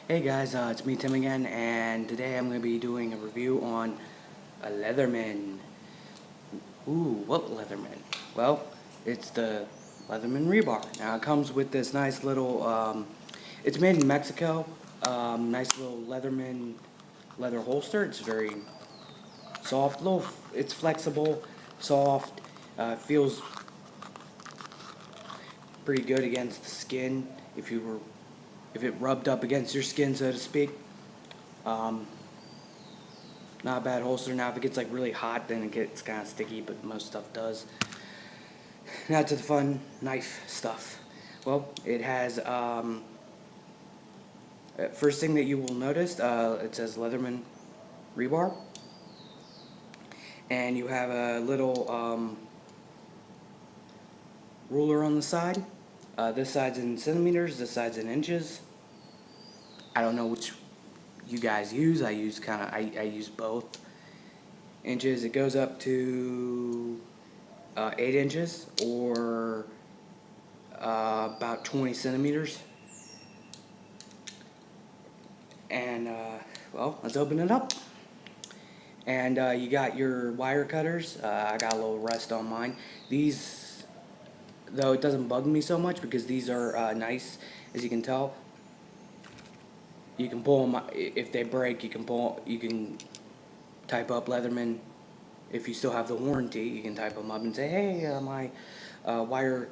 Hey guys, it's me Tim again, and today I'm going to be doing a review on a Leatherman. Ooh, what Leatherman? Well, it's the Leatherman Rebar. Now it comes with this nice little, it's made in Mexico, nice little Leatherman leather holster. It's very soft, it's flexible, soft, feels pretty good against the skin if it rubbed up against your skin, so to speak. Um, Not a bad holster. Now, if it gets like really hot, then it gets kind of sticky, but most stuff does. Now to the fun knife stuff. Well, it has, first thing that you will notice, it says Leatherman Rebar. And you have a little ruler on the side. This side's in centimeters, this side's in inches. I don't know which you guys use. I use both. Inches, it goes up to 8 inches or about 20 centimeters. And well, let's open it up. And you got your wire cutters. I got a little rust on mine. These, though, it doesn't bug me so much because these are nice, as you can tell. You can pull them if they break. You can type up Leatherman. If you still have the warranty, you can type them up and say, "Hey, my wire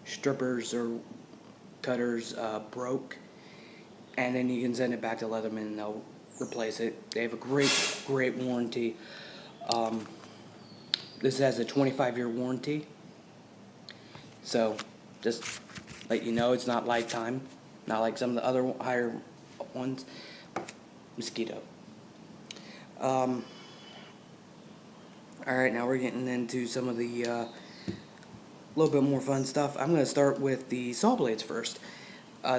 strippers or cutters broke," and then you can send it back to Leatherman and they'll replace it. They have a great warranty. This has a 25-year warranty, so just let you know it's not lifetime, not like some of the other higher ones. Mosquito. Alright, now we're getting into some of the little bit more fun stuff. I'm going to start with the saw blades first.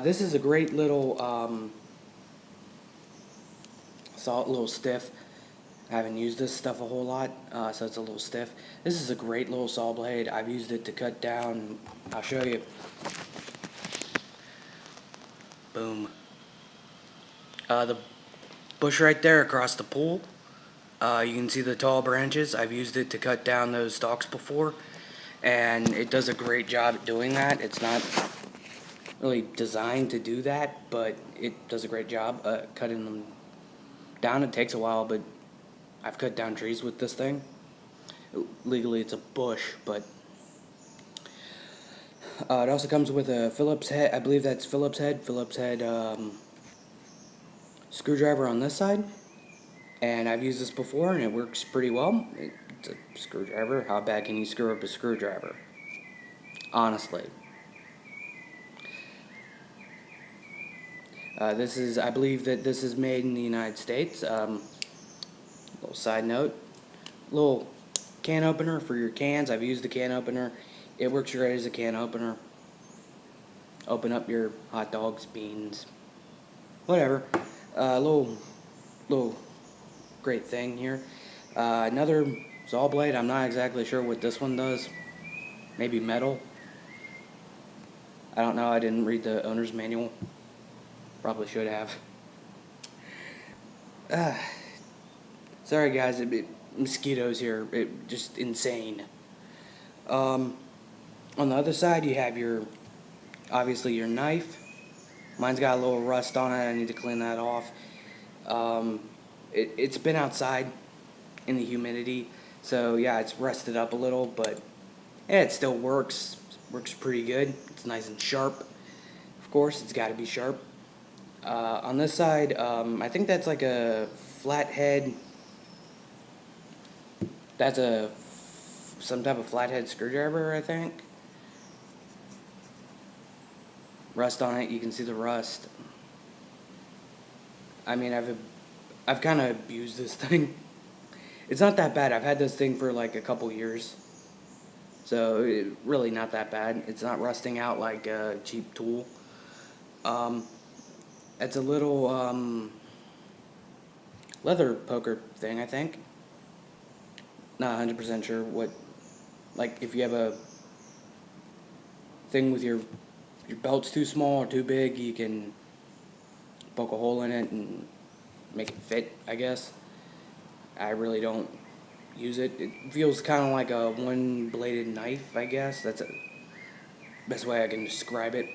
This is a great little saw, a little stiff. I haven't used this stuff a whole lot, so it's a little stiff. This is a great little saw blade. I've used it to cut down. I'll show you. Boom. The bush right there across the pool. You can see the tall branches. I've used it to cut down those stalks before, and it does a great job at doing that. It's not really designed to do that, but it does a great job cutting them down. It takes a while, but I've cut down trees with this thing. Legally, it's a bush, but it also comes with a Phillips head. I believe that's Phillips head. Screwdriver on this side. And I've used this before, and it works pretty well. It's a screwdriver. How bad can you screw up a screwdriver? Honestly. I believe that this is made in the United States. Little side note. Little can opener for your cans. I've used the can opener. It works great as a can opener. Open up your hot dogs, beans, whatever. Little great thing here. Another saw blade. I'm not exactly sure what this one does. Maybe metal. I don't know. I didn't read the owner's manual. Probably should have. Sorry guys, mosquitoes here. Just insane. On the other side, you have obviously your knife. Mine's got a little rust on it. I need to clean that off. It's been outside in the humidity, so yeah, it's rusted up a little, but yeah, it still works. Works pretty good. It's nice and sharp. Of course, it's got to be sharp. On this side, I think that's like a flathead. That's some type of flathead screwdriver, I think. Rust on it. You can see the rust. I mean, I've kind of abused this thing. It's not that bad. I've had this thing for like a couple years. So, really not that bad. It's not rusting out like a cheap tool. It's a little leather poker thing, I think. Not 100% sure what, like if you have a thing with your belt's too small or too big, you can poke a hole in it and make it fit, I guess. I really don't use it. It feels kind of like a one-bladed knife, I guess. That's the best way I can describe it.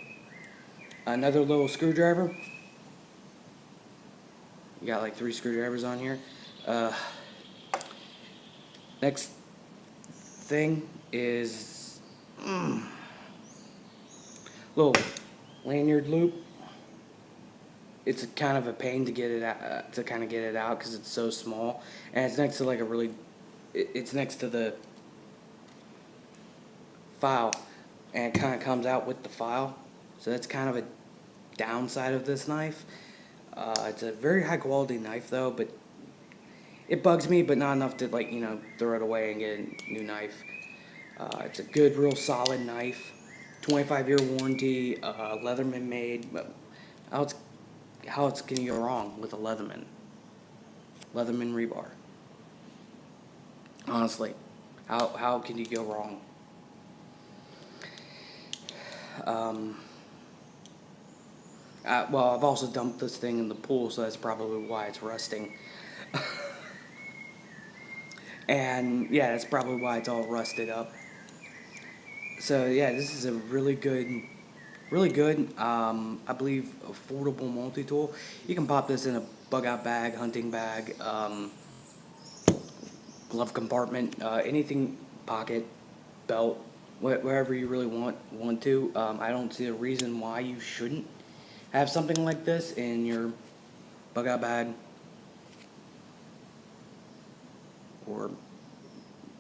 Another little screwdriver. You got like 3 screwdrivers on here. Uh, Next thing is little lanyard loop. It's kind of a pain to get it out, because it's so small, and it's next to like a really, it's next to the file, and it kind of comes out with the file. So that's kind of a downside of this knife. It's a very high quality knife though, but it bugs me, but not enough to like, throw it away and get a new knife. It's a good, real solid knife. 25-year warranty, Leatherman made. But how else can you go wrong with a Leatherman? Leatherman Rebar. Honestly, how can you go wrong? Well, I've also dumped this thing in the pool, so that's probably why it's rusting. And yeah, that's probably why it's all rusted up. So yeah, this is a really good, I believe, affordable multi-tool. You can pop this in a bug-out bag, hunting bag, glove compartment, anything, pocket, belt, wherever you really want to. I don't see a reason why you shouldn't have something like this in your bug-out bag, or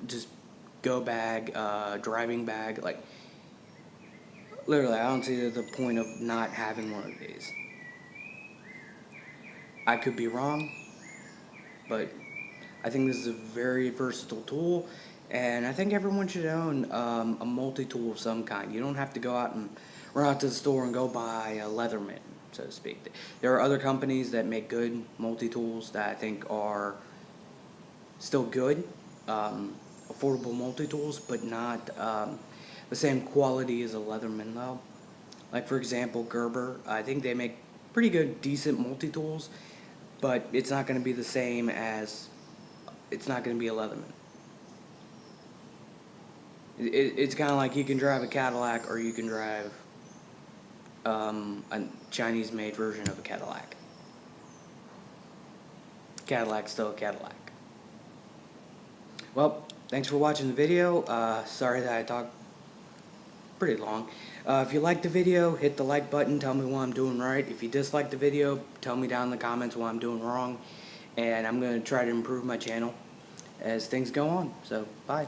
just go bag, driving bag. Like, literally, I don't see the point of not having one of these. I could be wrong, but I think this is a very versatile tool, and I think everyone should own a multi-tool of some kind. You don't have to go out and run out to the store and go buy a Leatherman, so to speak. There are other companies that make good multi-tools that I think are still good, affordable multi-tools, but not the same quality as a Leatherman though. Like, for example, Gerber, I think they make pretty good, decent multi-tools, but it's not going to be the same as, it's not going to be a Leatherman. It's kind of like you can drive a Cadillac or you can drive a Chinese-made version of a Cadillac. Cadillac's still a Cadillac. Well, thanks for watching the video. Sorry that I talked pretty long. If you liked the video, hit the like button, tell me what I'm doing right. If you dislike the video, tell me down in the comments what I'm doing wrong. And I'm going to try to improve my channel as things go on. So, bye.